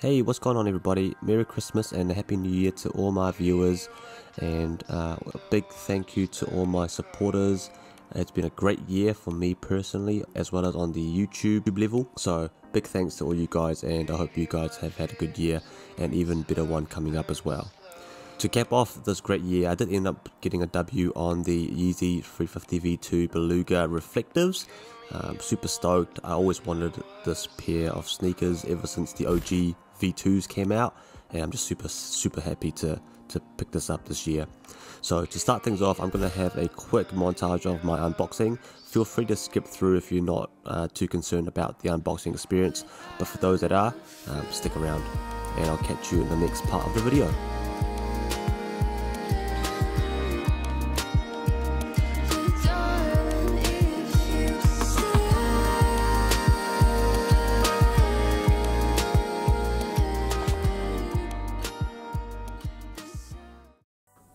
Hey, what's going on everybody? Merry Christmas and a Happy New Year to all my viewers, and a big thank you to all my supporters. It's been a great year for me personally, as well as on the YouTube level, so big thanks to all you guys, and I hope you guys have had a good year and even better one coming up as well. To cap off this great year, I did end up getting a W on the Yeezy 350 V2 Beluga Reflectives. Super stoked. I always wanted this pair of sneakers ever since the OG V2s came out, and I'm just super happy to pick this up this year. So to start things off, I'm going to have a quick montage of my unboxing. Feel free to skip through if you're not too concerned about the unboxing experience, but for those that are, stick around and I'll catch you in the next part of the video.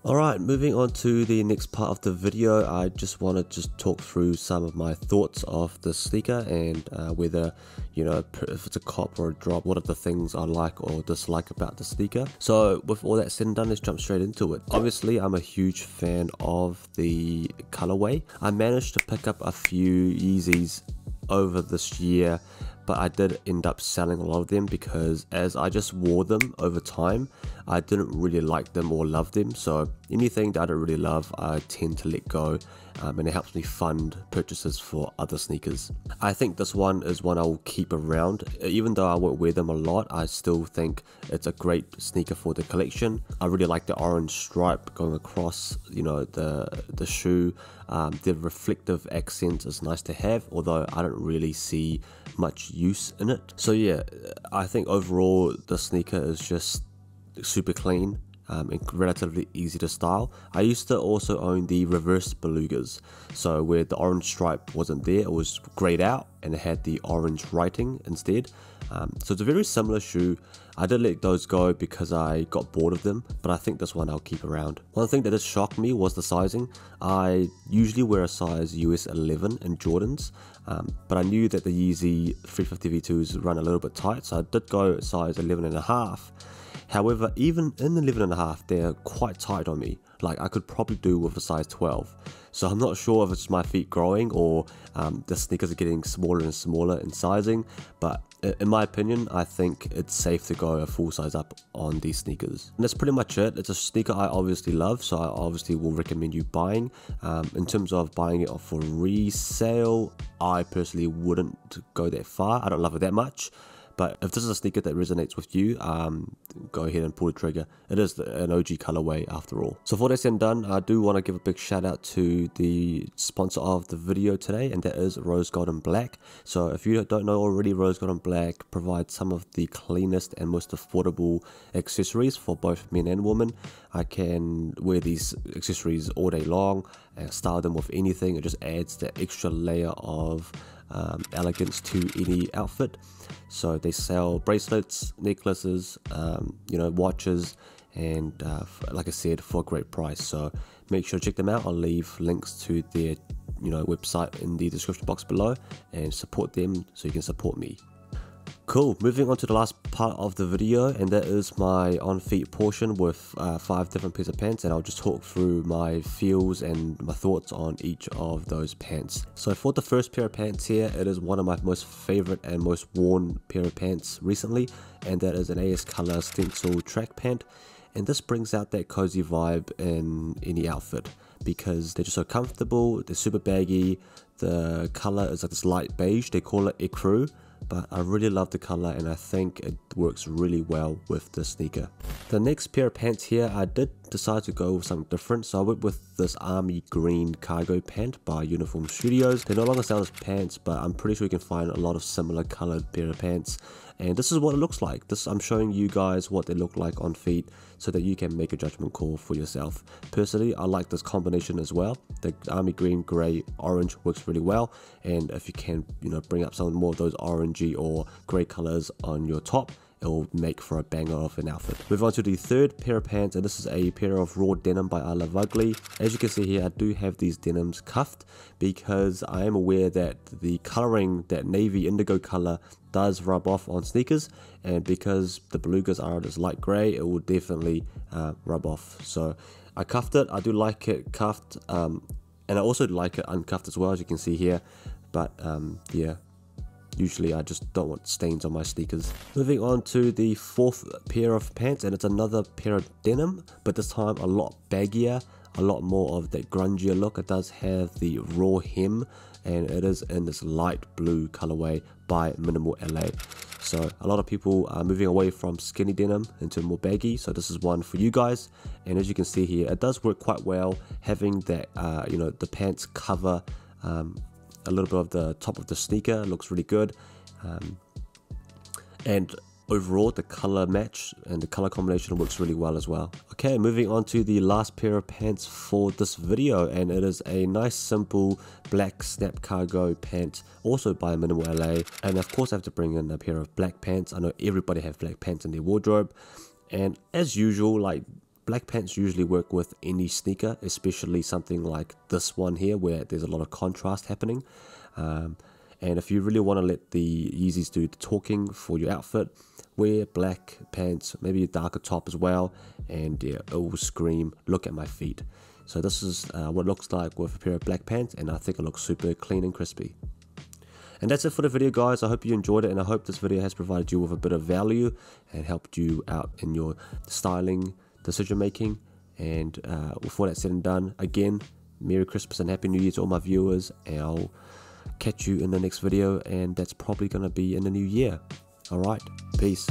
Alright, moving on to the next part of the video, I just want to talk through some of my thoughts of the sneaker and whether, you know, if it's a cop or a drop, what are the things I like or dislike about the sneaker. So with all that said and done, let's jump straight into it. Obviously, I'm a huge fan of the colorway. I managed to pick up a few Yeezys over this year, but I did end up selling a lot of them because as I just wore them over time, I didn't really like them or love them. So anything that I don't really love, I tend to let go, and it helps me fund purchases for other sneakers. I think this one is one I will keep around. Even though I won't wear them a lot, I still think it's a great sneaker for the collection. I really like the orange stripe going across, you know, the shoe. The reflective accent is nice to have, although I don't really see much use in it. So yeah, I think overall the sneaker is just super clean and relatively easy to style. I used to also own the reverse Belugas, so where the orange stripe wasn't there, it was grayed out and it had the orange writing instead. So it's a very similar shoe. I did let those go because I got bored of them, but I think this one I'll keep around. One thing that did shock me was the sizing. I usually wear a size US 11 in Jordans, but I knew that the Yeezy 350 V2s run a little bit tight, so I did go size 11.5. However, even in 11.5, they're quite tight on me. Like, I could probably do with a size 12. So I'm not sure if it's my feet growing or the sneakers are getting smaller and smaller in sizing, but in my opinion, I think it's safe to go a full size up on these sneakers. And that's pretty much it. It's a sneaker I obviously love, so I obviously will recommend you buying. In terms of buying it for resale, I personally wouldn't go that far. I don't love it that much. But if this is a sneaker that resonates with you, go ahead and pull the trigger. It is an OG colorway after all. So for that said and done, I do want to give a big shout out to the sponsor of the video today, and that is Rose Gold and Black. So if you don't know already, Rose Gold and Black provides some of the cleanest and most affordable accessories for both men and women. I can wear these accessories all day long and style them with anything. It just adds that extra layer of elegance to any outfit. So they sell bracelets, necklaces, you know, watches, and like I said, for a great price. So make sure to check them out. I'll leave links to their, you know, website in the description box below, and support them so you can support me. Cool, moving on to the last part of the video, and that is my on-feet portion with 5 different pairs of pants, and I'll just talk through my feels and my thoughts on each of those pants. So for the first pair of pants here, it is one of my most favorite and most worn pair of pants recently, and that is an AS Color stencil track pant. And this brings out that cozy vibe in any outfit because they're just so comfortable, they're super baggy, the color is like this light beige, they call it ecru. But I really love the color and I think it works really well with the sneaker. The next pair of pants here, I did decide to go with something different, so I went with this army green cargo pant by Uniform Studios. They no longer sell as pants, but I'm pretty sure you can find a lot of similar colored pair of pants, and this is what it looks like. I'm showing you guys what they look like on feet so that you can make a judgment call for yourself. Personally, I like this combination as well. The army green, gray, orange works really well, and if you can, you know, bring up some more of those orangey or gray colors on your top, it'll make for a banger of an outfit. Move on to the third pair of pants, and this is a pair of raw denim by I Love Ugly. As you can see here, I do have these denims cuffed because I am aware that the coloring, that navy indigo color, does rub off on sneakers, and because the Belugas are this light gray, it will definitely rub off. So I cuffed it. I do like it cuffed, and I also like it uncuffed as well, as you can see here. But yeah, usually I just don't want stains on my sneakers. Moving on to the fourth pair of pants, and it's another pair of denim, but this time a lot baggier, a lot more of that grungier look. It does have the raw hem, and it is in this light blue colorway by Minimal LA. So a lot of people are moving away from skinny denim into more baggy, so this is one for you guys. And as you can see here, it does work quite well, having that you know, the pants cover a little bit of the top of the sneaker. Looks really good, and overall the color match and the color combination works really well as well. Okay, moving on to the last pair of pants for this video, and it is a nice simple black snap cargo pant, also by Minimal LA. And of course I have to bring in a pair of black pants. I know everybody have black pants in their wardrobe, and as usual, like, black pants usually work with any sneaker, especially something like this one here where there's a lot of contrast happening. And if you really want to let the Yeezys do the talking for your outfit, wear black pants, maybe a darker top as well, and yeah, it will scream, look at my feet. So this is what it looks like with a pair of black pants, and I think it looks super clean and crispy. And that's it for the video, guys. I hope you enjoyed it, and I hope this video has provided you with a bit of value and helped you out in your styling decision making. And before that's said and done, again, Merry Christmas and Happy New Year to all my viewers, and I'll catch you in the next video, and that's probably going to be in the new year. Alright, peace.